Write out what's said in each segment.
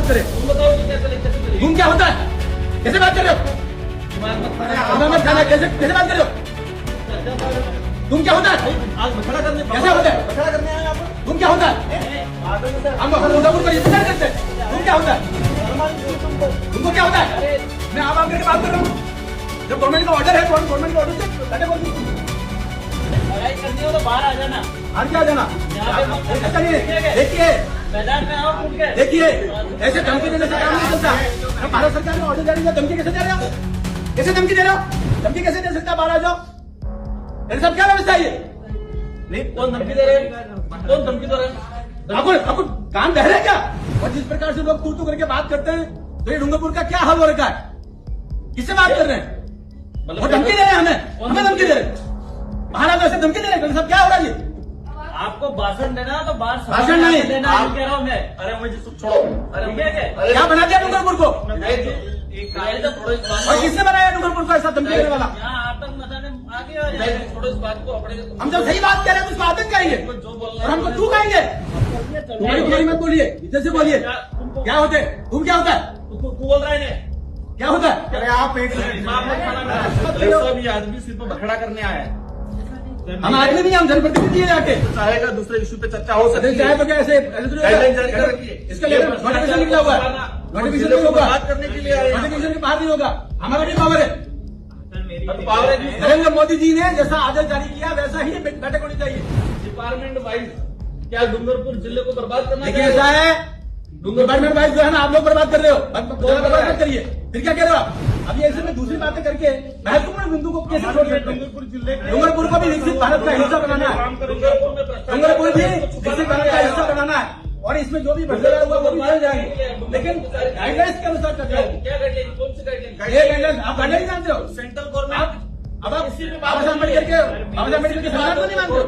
बात करें? तुम बताओ कि कैसे चलेगी? तुम क्या होता है? कैसे बात कर रहे हो? मत खाना कैसे कैसे बात कर रहे हो? तुम क्या होता है? आज बखड़ा करने कैसे होता है? बखड़ा करने आए आप? तुम क्या होता है? हम मुजफ्फरपुर पर इंतजार करते हैं। तुम क्या होता है? तुमको क्या होता है? मैं आप करके बात कर रहा हूँ। जब गवर्नमेंट का ऑर्डर है तो गवर्नमेंट का ऑर्डर से बैठे बोल लड़ाई करनी हो तो बाहर आ जाना। और क्या जाना? देखिए मैदान में आओ खुल के। देखिए ऐसे धमकी देने से काम नहीं चलता। मैं भारत सरकार ने ऑर्डर जारी किया, धमकी कैसे दे रहे हो? कैसे धमकी दे रहे हो? धमकी कैसे दे सकता? बाहर आ जाओ। मेरे साथ क्या व्यवस्था है ये? नहीं कौन धमकी दे रहे हैं? कौन धमकी दे रहे हैं? आपको कान बह रहे हैं क्या? और जिस प्रकार से लोग तू करके बात करते हैं तो ये डूंगरपुर का क्या हाल हो रखा है? किससे बात कर रहे हैं? वो धमकी दे रहे हैं हमें धमकी दे रहे हैं। बाहर आ जाओ, धमकी दे रहे हैं। सब क्या हो रहा है ये? आपको भाषण देना है तो बाहर भाषण नहीं देना है, कह रहा हूँ मैं। अरे मुझे छोड़ो। अरे क्या बना दिया डूंगरपुर को? और और किसने बनाया डूंगरपुर को ऐसा धमकी देने वाला? यहाँ आतंक मचाने आगे आ जाए। छोड़ो इस बात को। अपने हम जब सही बात कह रहे हैं तो उसको आतंक कहेंगे जो बोल और हमको तू कहेंगे। तुम्हारी मत बोलिए, इधर से बोलिए। क्या होते? तुम क्या होता है? तू बोल रहा है क्या होता है? अरे आप एक सब ये आदमी सिर्फ बखड़ा करने आया है। हम आदमी नहीं, हम जनप्रतिनिधि है जाके। चाहेगा दूसरे इशू पे चर्चा हो सकती चाहे है। तो क्या ऐसे गाइडलाइन जारी कर रखी है। इसका नोटिफिकेशन निकला हुआ है। नोटिफिकेशन नहीं होगा, बात करने के लिए आए हैं। नोटिफिकेशन के बाहर नहीं होगा। हमारा भी पावर है। पावर है। नरेंद्र मोदी जी ने जैसा आदेश जारी किया वैसा ही बैठक होनी चाहिए। डिपार्टमेंट वाइज क्या डूंगरपुर जिले को बर्बाद करना देखिए ऐसा है, डिपार्टमेंट वाइज जो है ना आप लोग बर्बाद कर रहे हो। बर्बाद मत करिए। फिर क्या कह रहे हो आप? अभी ऐसे में दूसरी बातें करके महत्वपूर्ण बिंदु को कैसे छोड़ सकते हैं? डूंगरपुर को भी विकसित भारत का हिस्सा बनाना है। डूंगरपुर भी विकसित भारत का हिस्सा बनाना है और इसमें जो भी भ्रष्टाचार हुआ वो भी चल जाएंगे, लेकिन गाइडलाइंस के अनुसार कर रहे हो। क्या गाइडलाइन? कौन सी गाइडलाइन? ये गाइडलाइंस आप गाइडलाइन जानते हो? Central government. अब आप बाबा साहब अम्बेडकर के संविधान को नहीं मानते हो?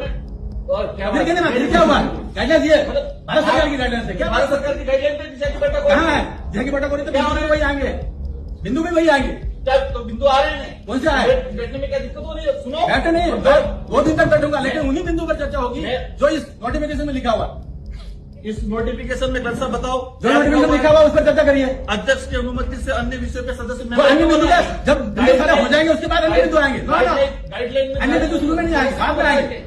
और क्या फिर कहने में क्या हुआ? गाइडलाइंस ये भारत सरकार की गाइडलाइंस है। क्या भारत सरकार की गाइडलाइन पे जिसे की बैठक कहाँ है? जहाँ की बैठक हो रही तो बिंदु भी वही आएंगे, बिंदु भी वही आएंगे। क्या तो बिंदु आ रहे हैं? कौन से आए? बैठने में क्या दिक्कत हो रही है? सुनो बैठे नहीं, दो दिन तक बैठूंगा, लेकिन उन्हीं बिंदु पर चर्चा होगी जो इस नोटिफिकेशन में लिखा हुआ। इस नोटिफिकेशन में कौन सा बताओ? जो नोटिफिकेशन लिखा हुआ उस पर चर्चा करिए। अध्यक्ष की अनुमति से अन्य विषयों पे सदस्य वो अन्य बिंदु जब बिंदु सारे हो जाएंगे उसके बाद अन्य बिंदु आएंगे। गाइडलाइन अन्य बिंदु शुरू में नहीं आएंगे, बाद में आएंगे।